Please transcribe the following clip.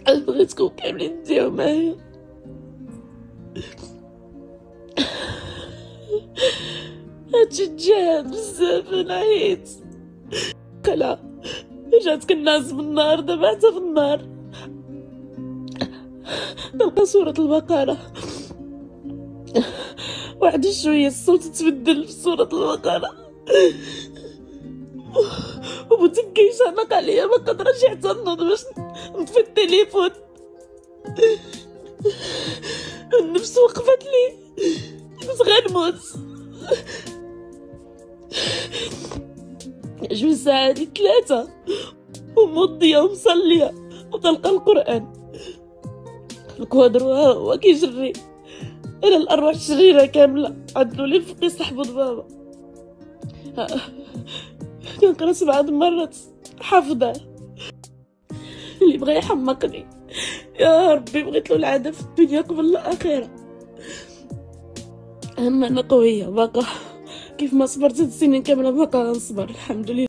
بغيتكم كاملين تديروا معايا. هادشي تجاهل بزاف، انا عييت. قلع جات كنعس من النهار، دابا حتى في النهار تلقى صورة البقرة. واحد شوية الصوت تبدل في صورة البقرة، ومتنكيش عنق عليا، ما قدرش حتى نوض باش نطفي التليفون. النفس وقفت لي، كنت غنموت. 2 ساعات 3 وموضية ومصلية وطلقة القرآن. الكوادر هو كيجري انا الارواح الشريرة كاملة عدلوا لي فوقي صحبوا بابا. كنقرا 7 مرات حافظة. اللي بغى يحمقني يا ربي بغيت له العادة في الدنيا قبل الأخيرة. أما أنا قوية باقا، كيف ما صبرت 6 سنين كاملة باقا غنصبر الحمد لله.